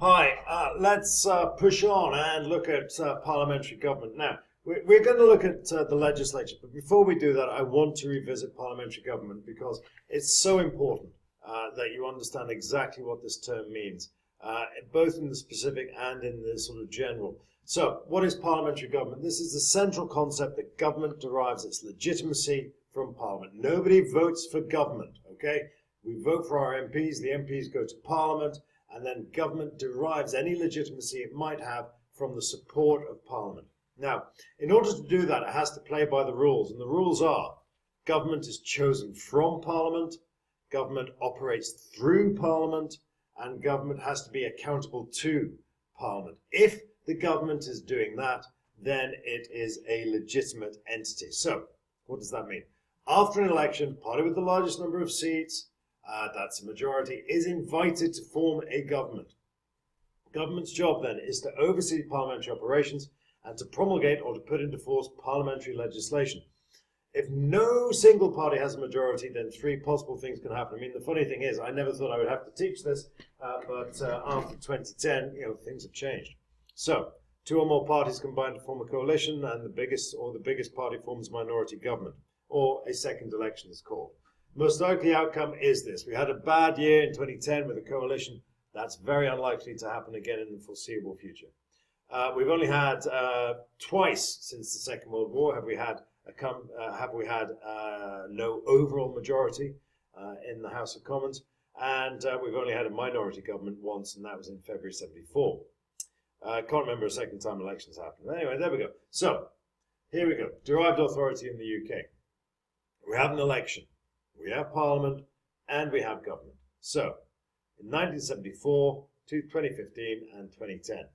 Hi, let's push on and look at parliamentary government. Now, we're going to look at the legislature, but before we do that, I want to revisit parliamentary government because it's so important that you understand exactly what this term means, both in the specific and in the sort of general. So, what is parliamentary government? This is the central concept that government derives its legitimacy from parliament. Nobody votes for government, okay? We vote for our MPs, the MPs go to parliament, and then government derives any legitimacy it might have from the support of Parliament. Now, in order to do that, it has to play by the rules, and the rules are government is chosen from Parliament, government operates through Parliament, and government has to be accountable to Parliament. If the government is doing that, then it is a legitimate entity. So, what does that mean? After an election, party with the largest number of seats, that's a majority, is invited to form a government. Government's job then is to oversee parliamentary operations and to promulgate or to put into force parliamentary legislation. If no single party has a majority, then three possible things can happen. I mean, the funny thing is, I never thought I would have to teach this, but after 2010, things have changed. So, two or more parties combine to form a coalition, and the biggest party forms minority government, or a second election is called. Most likely outcome is this. We had a bad year in 2010 with a coalition. That's very unlikely to happen again in the foreseeable future. We've only had twice since the Second World War have we had no overall majority in the House of Commons, and we've only had a minority government once, and that was in February '74. I can't remember a second time elections happened. Anyway, there we go. So, here we go. Derived authority in the UK. We have an election. We have Parliament, and we have government. So, in 1974, 2015, and 2010. In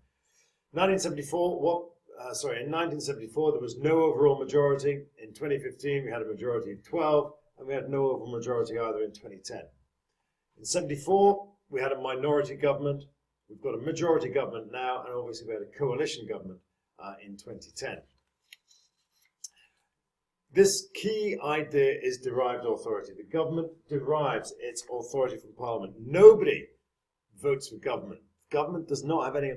1974, there was no overall majority. In 2015, we had a majority of 12, and we had no overall majority either in 2010. In 74, we had a minority government. We've got a majority government now, and obviously we had a coalition government in 2010. This key idea is derived authority. The government derives its authority from Parliament. Nobody votes for government. Government does not have any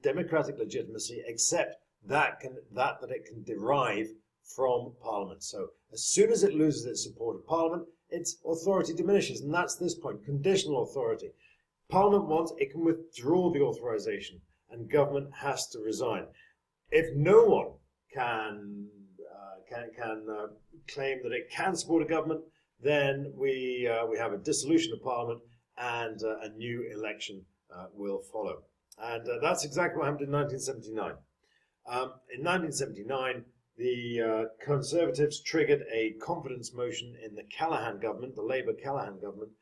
democratic legitimacy except that it can derive from Parliament. So as soon as it loses its support of Parliament, its authority diminishes, and that's this point, conditional authority. Parliament wants, it can withdraw the authorization, and government has to resign. If no one can claim that it can support a government, then we have a dissolution of Parliament, and a new election will follow. And that's exactly what happened in 1979. In 1979, the Conservatives triggered a confidence motion in the Callaghan government, the Labour Callaghan government.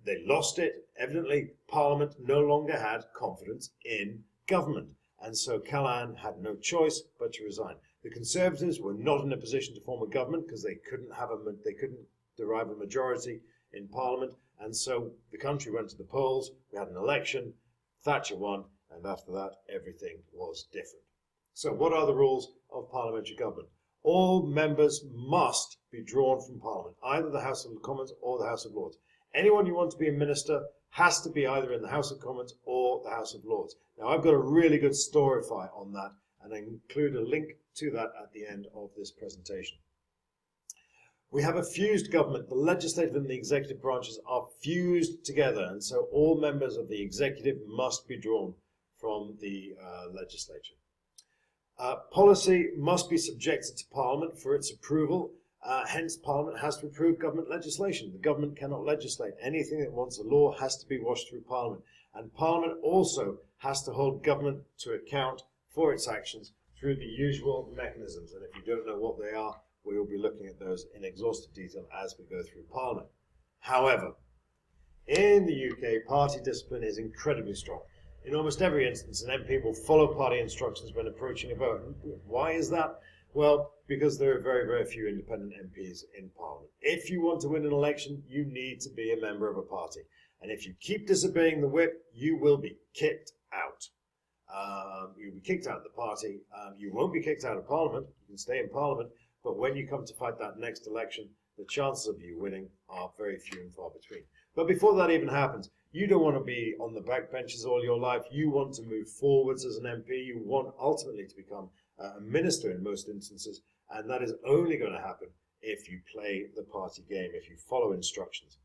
They lost it. Evidently, Parliament no longer had confidence in government, and so Callaghan had no choice but to resign. The Conservatives were not in a position to form a government because they couldn't derive a majority in Parliament, and so the country went to the polls. We had an election. Thatcher won, and after that, everything was different. So, what are the rules of parliamentary government? All members must be drawn from Parliament, either the House of Commons or the House of Lords. Anyone you want to be a minister has to be either in the House of Commons or the House of Lords. Now, I've got a really good storify on that, and I include a link to that at the end of this presentation. We have a fused government. The legislative and the executive branches are fused together, and so all members of the executive must be drawn from the legislature. Policy must be subjected to Parliament for its approval. Hence, Parliament has to approve government legislation. The government cannot legislate. Anything that wants a law has to be washed through Parliament. And Parliament also has to hold government to account for its actions through the usual mechanisms. And if you don't know what they are, we will be looking at those in exhaustive detail as we go through Parliament. However, in the UK, party discipline is incredibly strong. In almost every instance, an MP will follow party instructions when approaching a vote. Why is that? Well, because there are very, very few independent MPs in Parliament. If you want to win an election, you need to be a member of a party. And if you keep disobeying the whip, you will be kicked out. You'll be kicked out of the party. You won't be kicked out of Parliament. You can stay in Parliament. But when you come to fight that next election, the chances of you winning are very few and far between. But before that even happens, you don't want to be on the backbenches all your life. You want to move forwards as an MP. You want ultimately to become a minister in most instances, and that is only going to happen if you play the party game, if you follow instructions.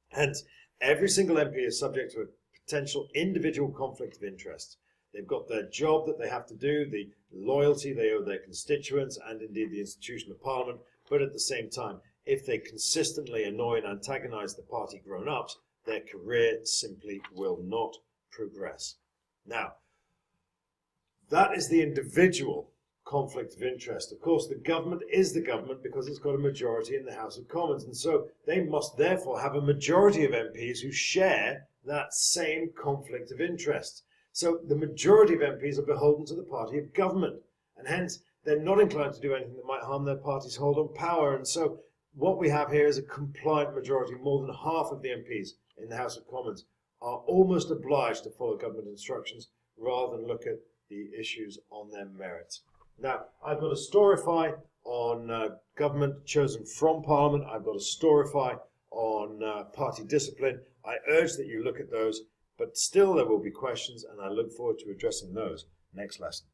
Hence, every single MP is subject to a potential individual conflict of interest. They've got their job that they have to do, the loyalty they owe their constituents, and indeed the institution of Parliament. But at the same time, if they consistently annoy and antagonise the party grown-ups, their career simply will not progress. Now, that is the individual conflict of interest. Of course, the government is the government because it's got a majority in the House of Commons, and so they must therefore have a majority of MPs who share that same conflict of interest. So the majority of MPs are beholden to the party of government, and hence they're not inclined to do anything that might harm their party's hold on power. And so what we have here is a compliant majority. More than half of the MPs in the House of Commons are almost obliged to follow government instructions rather than look at the issues on their merits. Now, I've got a storify on government chosen from Parliament. I've got a storify on party discipline. I urge that you look at those, but still there will be questions, and I look forward to addressing those next lesson.